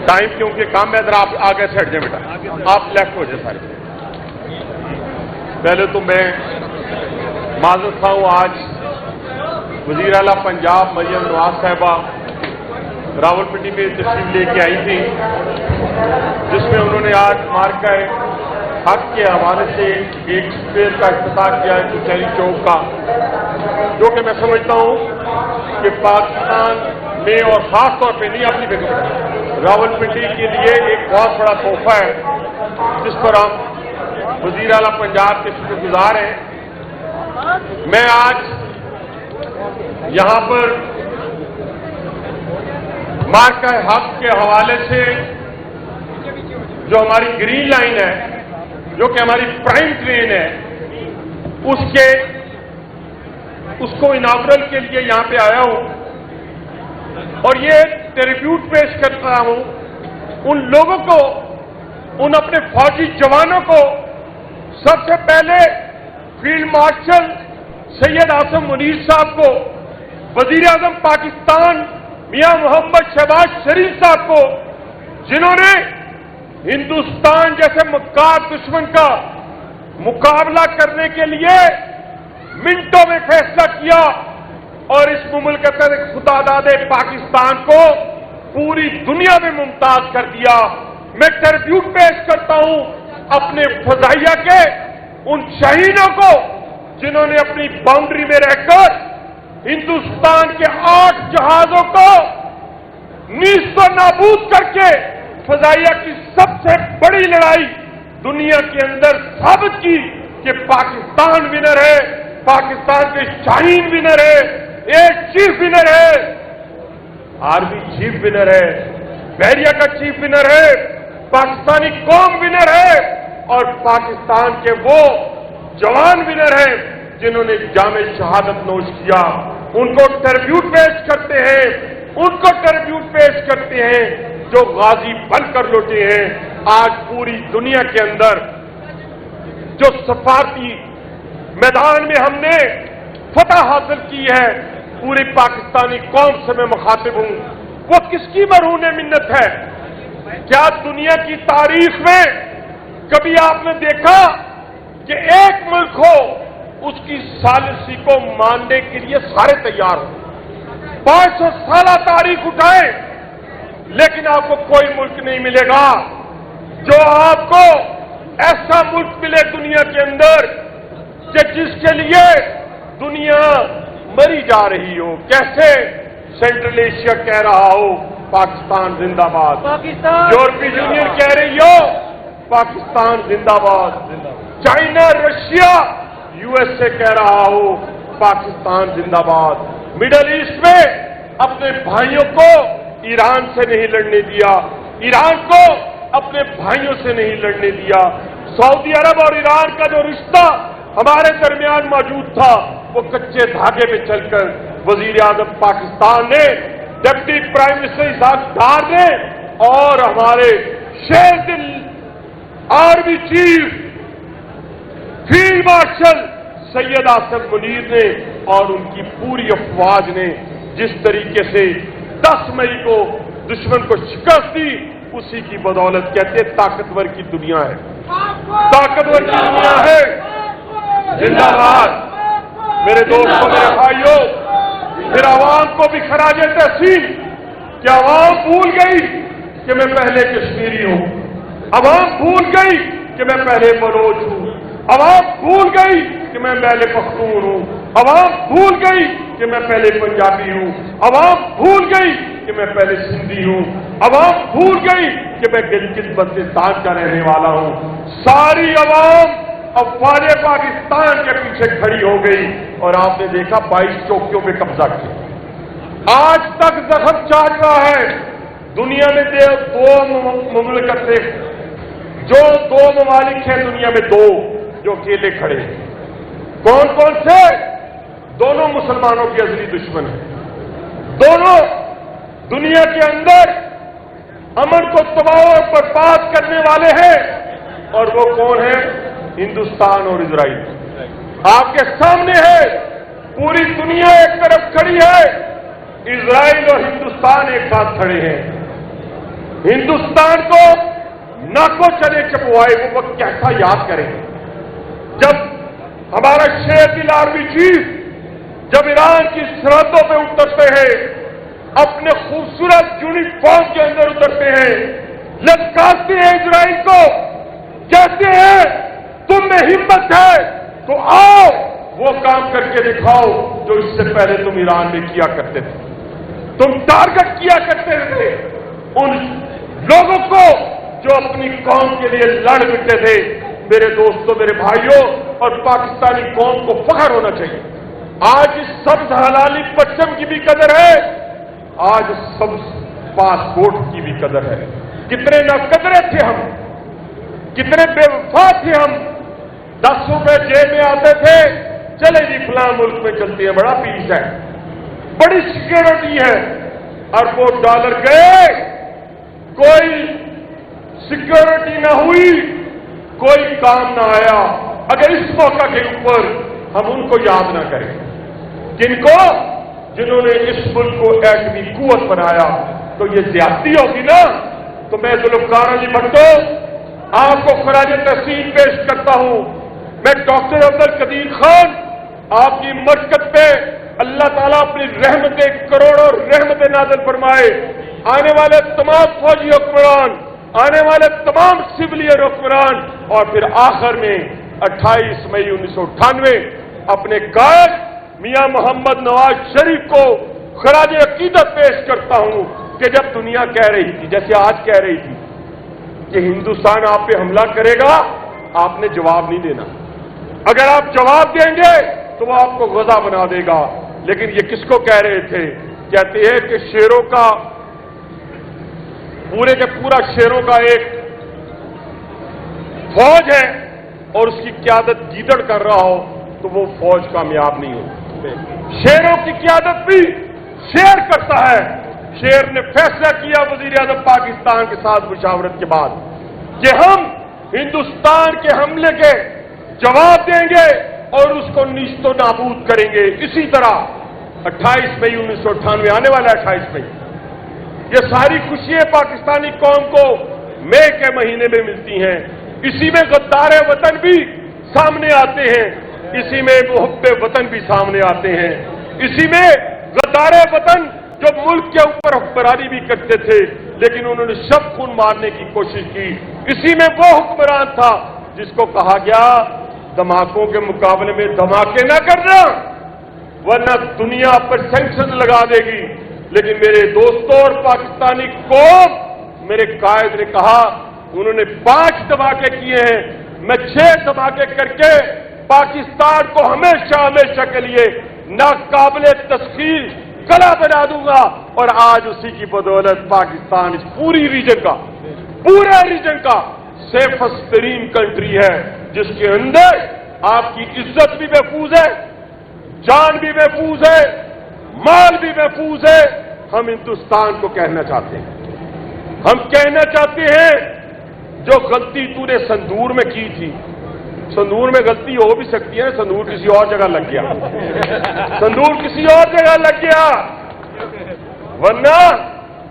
Time کیونکہ کام ہے، ذرا آپ آگے سے ہٹ جائیں بیٹا، آپ لیفٹ ہو جائیں سارے۔ پہلے تو میں معذرت خواہ ہوں، آج وزیر اعلیٰ پنجاب مریم نواز صاحبہ راولپنڈی میں تشریف لے کے آئی تھی، جس میں انہوں نے آج مارکہ حق کے حوالے سے ایک اسپیس کا افتتاح کیا ہے کچہری چوک کا، جو کہ میں سمجھتا ہوں کہ پاکستان میں اور خاص طور پہ نہیں اپنی فکر راولپنڈی کے لیے ایک بہت بڑا تحفہ ہے، جس پر ہم وزیر اعلیٰ پنجاب کے شکر گزار ہیں۔ میں آج یہاں پر مارکہ حق کے حوالے سے جو ہماری گرین لائن ہے، جو کہ ہماری پرائم ٹرین ہے، اس کو اناگرل کے لیے یہاں پہ آیا ہوں اور یہ ٹریبیوٹ پیش کرتا ہوں ان لوگوں کو، ان اپنے فوجی جوانوں کو، سب سے پہلے فیلڈ مارشل سید عاصم منیر صاحب کو، وزیر اعظم پاکستان میاں محمد شہباز شریف صاحب کو، جنہوں نے ہندوستان جیسے مکار دشمن کا مقابلہ کرنے کے لیے منٹوں میں فیصلہ کیا اور اس مملکت خدا داد پاکستان کو پوری دنیا میں ممتاز کر دیا۔ میں ٹربیوٹ پیش کرتا ہوں اپنے فضائیہ کے ان شہیدوں کو، جنہوں نے اپنی باؤنڈری میں رہ کر ہندوستان کے 8 جہازوں کو نیست و نابود کر کے فضائیہ کی سب سے بڑی لڑائی دنیا کے اندر ثابت کی کہ پاکستان ونر ہے، پاکستان کے شاہین ونر ہے، ایئر چیف ونر ہے، آرمی چیف ونر ہے، بحریہ کا چیف ونر ہے، پاکستانی قوم ونر ہے، اور پاکستان کے وہ جوان ونر ہیں جنہوں نے جام شہادت نوش کیا۔ ان کو ٹربیوٹ پیش کرتے ہیں، ان کو ٹربیوٹ پیش کرتے ہیں جو غازی بن کر لوٹے ہیں۔ آج پوری دنیا کے اندر جو سفارتی میدان میں ہم نے فتح حاصل کی ہے، پوری پاکستانی قوم سے میں مخاطب ہوں، وہ کس کی مرہون منت ہے؟ کیا دنیا کی تاریخ میں کبھی آپ نے دیکھا کہ ایک ملک ہو اس کی ثالثی کو ماننے کے لیے سارے تیار ہوں؟ 500 سالہ تاریخ اٹھائیں لیکن آپ کو کوئی ملک نہیں ملے گا جو آپ کو ایسا ملک ملے دنیا کے اندر کہ جس کے لیے دنیا مری جا رہی ہو۔ کیسے؟ سینٹرل ایشیا کہہ رہا ہو پاکستان زندہ باد، یورپی یونین کہہ رہی ہو پاکستان زندہ باد، China Russia U S A کہہ رہا ہو پاکستان زندہ باد، مڈل ایسٹ میں اپنے بھائیوں کو ایران سے نہیں لڑنے دیا، ایران کو اپنے بھائیوں سے نہیں لڑنے دیا، سعودی عرب اور ایران کا جو رشتہ ہمارے درمیان موجود تھا وہ کچے دھاگے پہ چل کر وزیر اعظم پاکستان نے، deputy prime minister Ishaq Dar نے اور ہمارے شیر دل army chief field marshal Syed Asim Munir نے اور ان کی پوری افواج نے جس طریقے سے 10 مئی کو دشمن کو شکست دی، اسی کی بدولت کہتے طاقتور کی دنیا ہے، طاقتور کی دنیا ہے۔ زندہ باد میرے دوستوں، میرے بھائیوں، پھر عوام کو بھی خراج تحسین کہ عوام بھول گئی کہ میں پہلے کشمیری ہوں، عوام بھول گئی کہ میں پہلے بلوچ ہوں، عوام بھول گئی کہ میں پہلے پختون ہوں، عوام بھول گئی کہ میں پہلے پنجابی ہوں، عوام بھول گئی کہ میں پہلے سندھی ہوں، عوام بھول گئی کہ میں گلگت بلتستان کا رہنے والا ہوں۔ ساری عوام افواج پاکستان کے پیچھے کھڑی ہو گئی اور آپ نے دیکھا 22 چوکیوں پہ قبضہ کیا۔ آج تک زخم چاٹ رہا ہے دنیا میں دو مملکت سے، جو 2 ممالک ہیں دنیا میں، 2 جو اکیلے کھڑے ہیں۔ کون کون سے؟ دونوں مسلمانوں کے ازلی دشمن ہیں، دونوں دنیا کے اندر امن کو تباہ اور برباد کرنے والے ہیں، اور وہ کون ہیں؟ ہندوستان اور اسرائیل۔ آپ کے سامنے ہے، پوری دنیا ایک طرف کھڑی ہے، اسرائیل اور ہندوستان ایک ساتھ کھڑے ہیں۔ हिंदुस्तान को नाको चने चबवाए वो वक्त कैसा याद करेंगे जब हमारा शेर दिल आर्मी चीफ जब ईरान की सरहदों पे उतरते हैं, अपने खूबसूरत यूनिफॉर्म के अंदर उतरते हैं, ललकारते हैं इजराइल को, कहते हैं तुम में हिम्मत है तो आओ वो काम करके दिखाओ जो इससे पहले तुम ईरान में किया करते थे। तुम टारगेट किया करते थे उन लोगों को जो अपनी कौम के लिए लड़ मिटे थे। मेरे दोस्तों, मेरे भाइयों, और पाकिस्तानी कौम को फख्र होना चाहिए। आज इस सब्ज हलाली पश्चिम की भी कदर है, आज सब्ज पासपोर्ट की भी कदर है। कितने नाकदरे थे हम, कितने बेवफा थे हम। 10 रुपए जेब में आते थे, चले जी फलां मुल्क में चलती है, बड़ा पीस है, बड़ी सिक्योरिटी है। अरबों डॉलर गए, कोई सिक्योरिटी ना हुई, कोई काम ना आया। अगर इस मौका के ऊपर हम उनको याद ना करें जिनको जिन्होंने इस मुल्क को एटमी कुव्वत बनाया, तो ये ज्यादती होगी ना। तो मैं जुल्फकार अली भट्टो आपको खराज तहसीन पेश करता हूं। मैं डॉक्टर अब्दुल कदीर खान आपकी मरकत पे अल्लाह ताला अपनी रहमतें करोड़ों रहमतें नाज़िल फरमाए। आने वाले तमाम फौजी हुक्मरान, आने वाले तमाम सिविलियन हुक्मरान, और फिर आखिर में 28 मई 1998 अपने कायद मियां मोहम्मद नवाज शरीफ को खराज अकीदत पेश करता हूं कि जब दुनिया कह रही थी, जैसे आज कह रही थी कि हिंदुस्तान आप पे हमला करेगा, आपने जवाब नहीं देना। अगर आप जवाब देंगे तो वो आपको गजा बना देगा। लेकिन ये किसको कह रहे थे? कहते हैं कि शेरों का पूरे के पूरा शेरों का एक फौज है और उसकी क्यादत गीदड़ कर रहा हो तो वो फौज कामयाब नहीं हो। शेरों की क्यादत भी शेर करता है। शेर ने फैसला किया वजीर आज़म पाकिस्तान के साथ मुशावरत के बाद कि हम हिंदुस्तान के हमले के जवाब देंगे और उसको नीस्तो नाबूद करेंगे। इसी तरह 28 मई 1998 आने वाला 28 मई, ये सारी खुशियां पाकिस्तानी कौम को मई के महीने में मिलती हैं। इसी में गद्दार वतन भी सामने आते हैं, इसी में मुहब्बे वतन भी सामने आते हैं, इसी में गद्दार वतन जो मुल्क के ऊपर हुक्मरानी भी करते थे लेकिन उन्होंने शब खून मारने की कोशिश की। इसी में वो हुक्मरान था जिसको कहा गया धमाकों के मुकाबले में धमाके ना करना वरना दुनिया पर सैंक्शन लगा देगी। लेकिन मेरे दोस्तों और पाकिस्तानी कौम, मेरे कायद ने कहा, उन्होंने 5 धमाके किए हैं, मैं 6 धमाके करके पाकिस्तान को हमेशा हमेशा के लिए नाकाबिले तस्खीर कला बना दूंगा। और आज उसी की बदौलत पाकिस्तान इस पूरे रीजन का सेफेस्ट तरीन कंट्री है जिसके अंदर आपकी इज्जत भी महफूज है, जान भी महफूज है, माल भी महफूज है। हम हिंदुस्तान को कहना चाहते हैं, हम कहना चाहते हैं जो गलती तूने संदूर में की थी, संदूर में गलती हो भी सकती है, संदूर किसी और जगह लग गया, संदूर किसी और जगह लग गया, वरना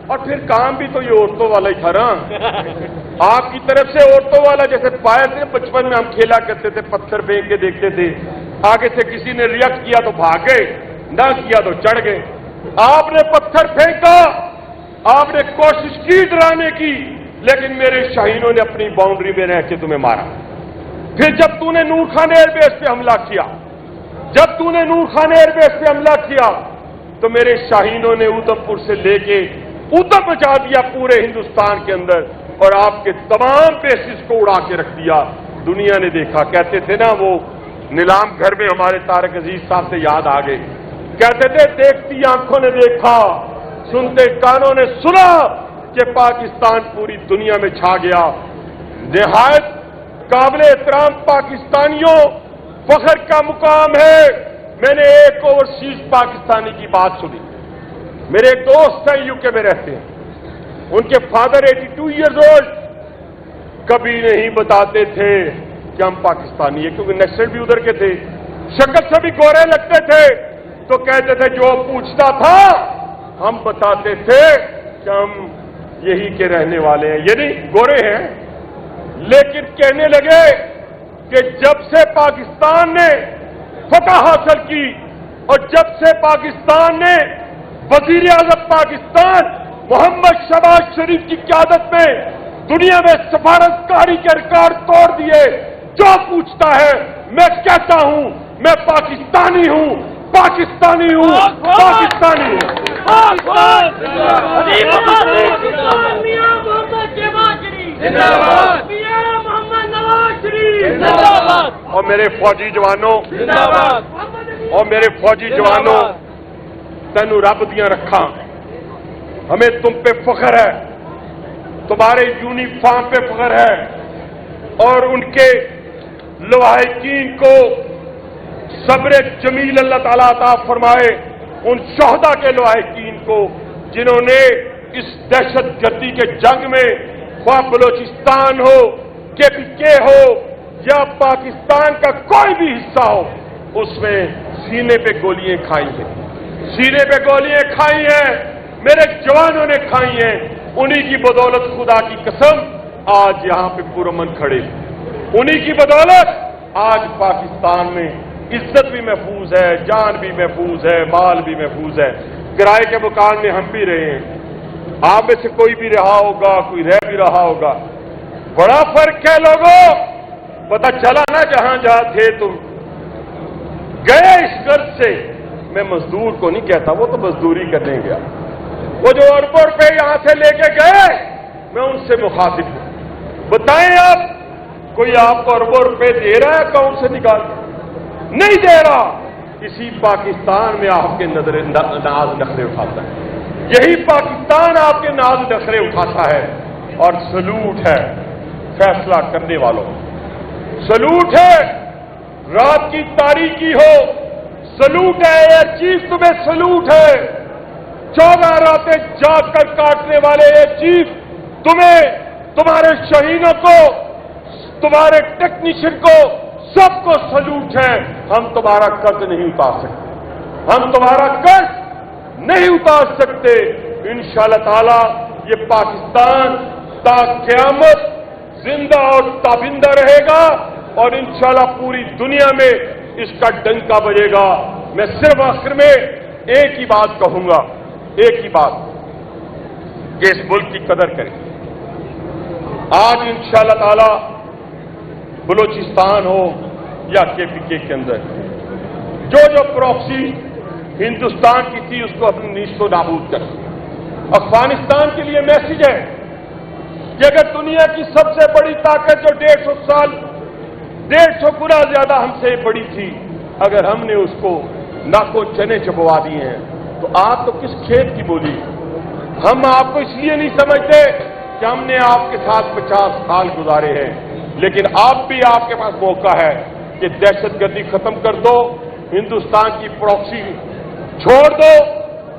और फिर काम भी तो ये औरतों वाला ही था ना। आपकी तरफ से औरतों वाला जैसे पाए थे, बचपन में हम खेला करते थे, पत्थर फेंक के देखते थे, आगे से किसी ने रिएक्ट किया तो भाग गए, ना किया तो चढ़ गए। आपने पत्थर फेंका, आपने कोशिश की डराने की, लेकिन मेरे शाहीनों ने अपनी बाउंड्री में रह के तुम्हें मारा। फिर जब तूने नूर खान एयरबेस पे हमला किया, जब तूने नूर खान एयरबेस पे हमला किया तो मेरे शाहीनों ने उधमपुर से लेके उधम मचा दिया पूरे हिंदुस्तान के अंदर और आपके तमाम बेसिस को उड़ा के रख दिया। दुनिया ने देखा, कहते थे ना वो नीलाम घर में हमारे तारक अजीज साहब से याद आ गए, कहते थे देखती आंखों ने देखा, सुनते कानों ने सुना कि पाकिस्तान पूरी दुनिया में छा गया। निहायत काबिल एहतराम पाकिस्तानियों, फख्र का मुकाम है। मैंने एक ओवरसीज पाकिस्तानी की बात सुनी। मेरे एक दोस्त हैं यूके में रहते हैं, उनके फादर 82 ईयर्स ओल्ड, कभी नहीं बताते थे कि हम पाकिस्तानी है, क्योंकि नक्सल भी उधर के थे, शक्ल से भी गोरे लगते थे, तो कहते थे जो पूछता था हम बताते थे कि हम यही के रहने वाले हैं, ये नहीं गोरे हैं, लेकिन कहने लगे कि जब से पाकिस्तान ने फतह हासिल की और जब से पाकिस्तान ने वजीर आजम पाकिस्तान मोहम्मद शहबाज शरीफ की क़यादत में दुनिया में सफारतकारी के रिकॉर्ड तोड़ दिए, जो पूछता है मैं कहता हूं मैं पाकिस्तानी हूं, पाकिस्तानी हूं, पाकिस्तानी हूं। और मेरे फौजी जवानों, और मेरे फौजी जवानों, तेनू रब दियां रखा, हमें तुम पे फख्र है, तुम्हारे यूनिफॉर्म पे फख्र है, और उनके लवाहिकीन को सब्र जमील अल्लाह ताला अता फरमाए, उन शोहदा के लवाहिकीन को जिन्होंने इस दहशतगर्दी के जंग में ख्वाह बलोचिस्तान हो, KPK हो या पाकिस्तान का कोई भी हिस्सा हो, उसमें सीने पे गोलियां खाई हैं, सीने पे गोलियां खाई हैं, मेरे जवानों ने खाई हैं। उन्हीं की बदौलत खुदा की कसम आज यहां पे पुरअमन खड़े, उन्हीं की बदौलत आज पाकिस्तान में इज्जत भी महफूज है, जान भी महफूज है, माल भी महफूज है। किराए के मकान में हम भी रहे हैं, आप में से कोई भी रहा होगा, कोई रह भी रहा होगा। बड़ा फर्क है लोगों, पता चला ना जहां जहां थे तुम गए इस गर्ज से। मैं मजदूर को नहीं कहता, वो तो मजदूरी करने गया, वो जो अरबों रुपए यहां से लेके गए, मैं उनसे मुखातिब हूं। बताएं आप, कोई आपको अरबों रुपए दे रहा है अकाउंट से निकाल? नहीं दे रहा। इसी पाकिस्तान में आपके नाज नखरे उठाता है, यही पाकिस्तान आपके नाज नखरे उठाता है। और सलूट है फैसला करने वालों, सलूट है रात की तारीकी हो, सलूट है एयर चीफ, तुम्हें सलूट है 14 रातें जाग कर काटने वाले एयर चीफ, तुम्हें, तुम्हारे शहीदों को, तुम्हारे टेक्नीशियन को, सबको सलूट है। हम तुम्हारा कर्ज नहीं उतार सकते, हम तुम्हारा कर्ज नहीं उतार सकते। इंशाअल्लाह ताला ये पाकिस्तान ता क़यामत जिंदा और ताबिंदा रहेगा और इंशाअल्लाह पूरी दुनिया में इसका डंका बजेगा। मैं सिर्फ आखिर में एक ही बात कहूंगा, एक ही बात, कि इस मुल्क की कदर करें। आज इंशाअल्लाह ताला बलूचिस्तान हो या KPK के अंदर जो जो प्रॉक्सी हिंदुस्तान की थी उसको अपनी नीस्तो नाबूद कर। अफगानिस्तान के लिए मैसेज है कि अगर दुनिया की सबसे बड़ी ताकत जो 150 साल 150 गुना ज्यादा हमसे बड़ी थी, अगर हमने उसको नाको चने चबवा दिए हैं तो आप तो किस खेत की बोली। हम आपको इसलिए नहीं समझते कि हमने आपके साथ 50 साल गुजारे हैं, लेकिन आप भी, आपके पास मौका है कि दहशतगर्दी खत्म कर दो, हिंदुस्तान की प्रॉक्सी छोड़ दो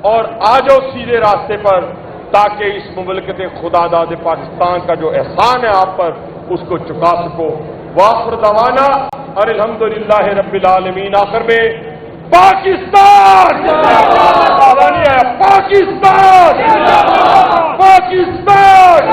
और आ जाओ सीधे रास्ते पर, ताकि इस मुमलकत खुदादाद पाकिस्तान का जो एहसान है आप पर, उसको चुका सको। वाखिर दवाना अल्हम्दुलिल्लाह रब्बिल आलमीन। आखिर में पाकिस्तान, पाकिस्तान, पाकिस्तान।